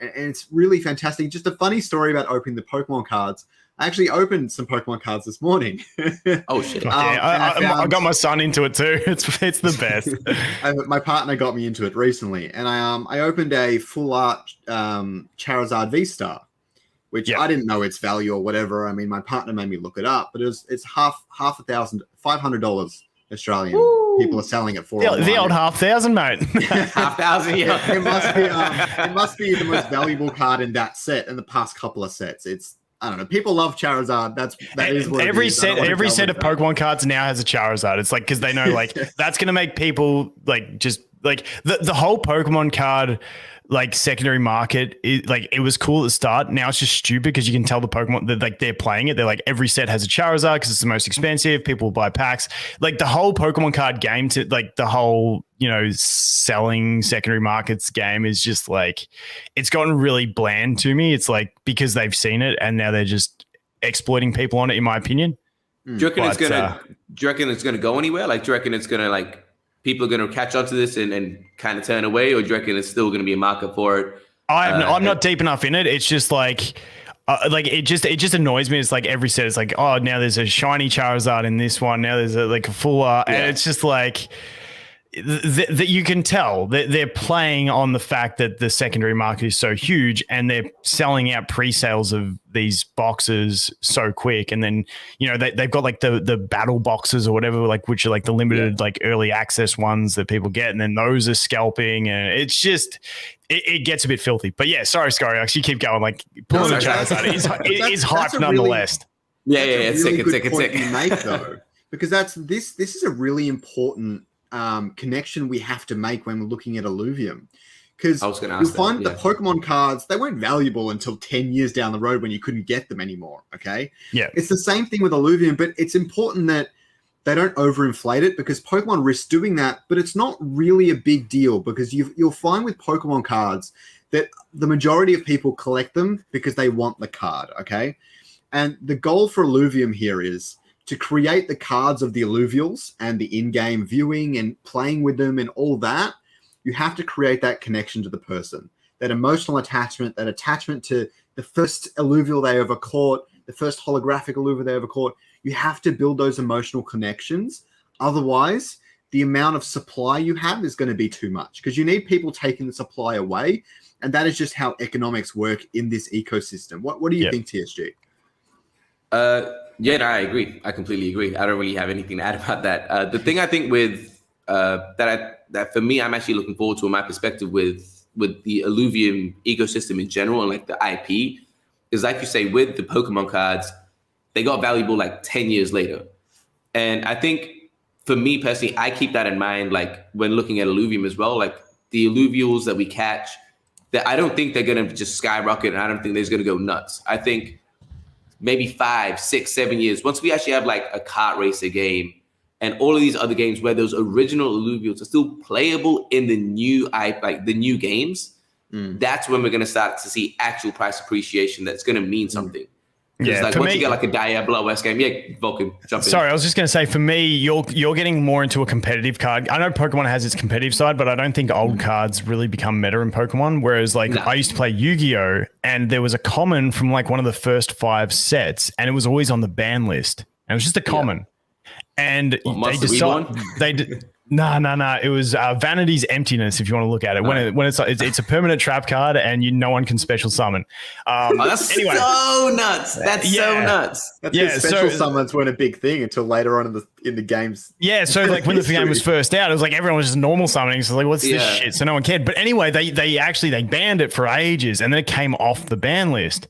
and it's really fantastic. Just a funny story about opening the Pokemon cards. I actually opened some Pokemon cards this morning. Oh shit! I got my son into it too. It's the best. My partner got me into it recently, and I opened a full art Charizard V-Star, which I didn't know its value or whatever. I mean, my partner made me look it up, but it's $500 Australian. Woo! People are selling it for the old $5,000, mate. $5,000, yeah. It must be the most valuable card in that set and the past couple of sets. I don't know. People love Charizard. That is what every it is. Every set of Pokemon cards now has a Charizard. It's like, because they know like that's going to make people like just like the whole Pokemon card like secondary market is like, it was cool at the start. Now it's just stupid because you can tell the Pokemon that like they're playing it. They're like, every set has a Charizard because it's the most expensive. People will buy packs. Like the whole Pokemon card game to like the whole, selling secondary markets game is just like, it's gotten really bland to me. It's like, because they've seen it and now they're just exploiting people on it, in my opinion. Do you reckon it's gonna go anywhere? Like, do you reckon it's gonna like people are gonna catch on to this and kind of turn away, or do you reckon it's still gonna be a market for it? I'm not deep enough in it. It's just like it just annoys me. It's like every set is like, oh, now there's a shiny Charizard in this one. Now there's a full art, and it's just like that you can tell that they're playing on the fact that the secondary market is so huge and they're selling out pre-sales of these boxes so quick. And then, they've got like the battle boxes or whatever, like, which are like the limited, like early access ones that people get. And then those are scalping, and it's just, it gets a bit filthy. But yeah, sorry, Scoriox, you keep going. Like pulling a Charizard is hype nonetheless. It's sick. You make though, because this is a really important connection we have to make when we're looking at Illuvium, because you'll find the Pokemon cards, they weren't valuable until 10 years down the road when you couldn't get them anymore. Okay, it's the same thing with Illuvium, but it's important that they don't overinflate it, because Pokemon risk doing that, but it's not really a big deal, because you'll find with Pokemon cards that the majority of people collect them because they want the card. Okay, and the goal for Illuvium here is to create the cards of the Illuvials and the in-game viewing and playing with them and all that. You have to create that connection to the person, that emotional attachment, that attachment to the first Illuvial they ever caught, the first holographic Illuvial they ever caught. You have to build those emotional connections. Otherwise, the amount of supply you have is going to be too much, because you need people taking the supply away. And that is just how economics work in this ecosystem. What do you think, TSG? Yeah, no, I agree. I completely agree. I don't really have anything to add about that. The thing I think with that for me, I'm actually looking forward to, in my perspective, with the Illuvium ecosystem in general and like the IP, is like you say, with the Pokemon cards, they got valuable like 10 years later. And I think for me personally, I keep that in mind, like when looking at Illuvium as well, like the Illuvials that we catch, that I don't think they're going to just skyrocket, and I don't think they're going to go nuts. I think maybe 5, 6, 7 years, once we actually have like a kart racer game and all of these other games where those original Illuvials are still playable in the new games, that's when we're going to start to see actual price appreciation that's going to mean something. Yeah, like once you get like a Diablo-esque game, Vulcan, jump in. Sorry, I was just going to say, for me, you're getting more into a competitive card. I know Pokemon has its competitive side, but I don't think old cards really become meta in Pokemon. Whereas I used to play Yu-Gi-Oh! And there was a common from like one of the first 5 sets, and it was always on the ban list. And it was just a common. And they decided No. It was Vanity's Emptiness, if you want to look at it. When it's a permanent trap card, and no one can special summon. That's so nuts. That's so nuts. That's special summons weren't a big thing until later on in the games. Yeah, so like when the game was first out, it was like everyone was just normal summoning. So like, what's this shit? So no one cared. But anyway, they banned it for ages, and then it came off the ban list.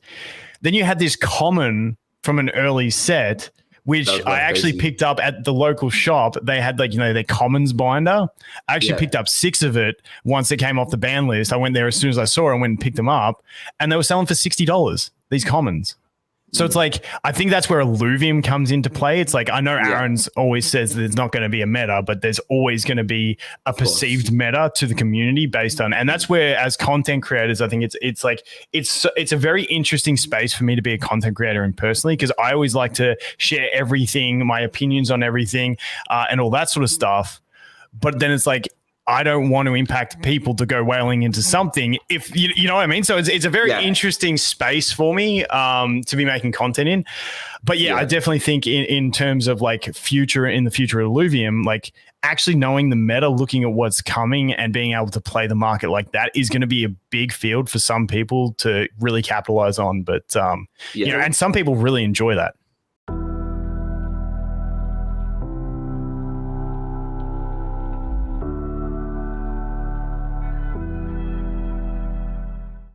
Then you had this common from an early set, which I actually picked up at the local shop. They had their commons binder. I actually picked up 6 of it once it came off the ban list. I went there as soon as I saw it and went and picked them up, and they were selling for $60, these commons. So it's like, I think that's where Illuvium comes into play. It's like, I know Aaron's always says that there's not going to be a meta, but there's always going to be a perceived meta to the community based on, and that's where, as content creators, I think it's a very interesting space for me to be a content creator in personally, because I always like to share everything, my opinions on everything, and all that sort of stuff. But then it's like, I don't want to impact people to go whaling into something, if you know what I mean. So it's a very interesting space for me to be making content in. But I definitely think in terms of like the future of Illuvium, like actually knowing the meta, looking at what's coming and being able to play the market like that is going to be a big field for some people to really capitalize on. But and some people really enjoy that.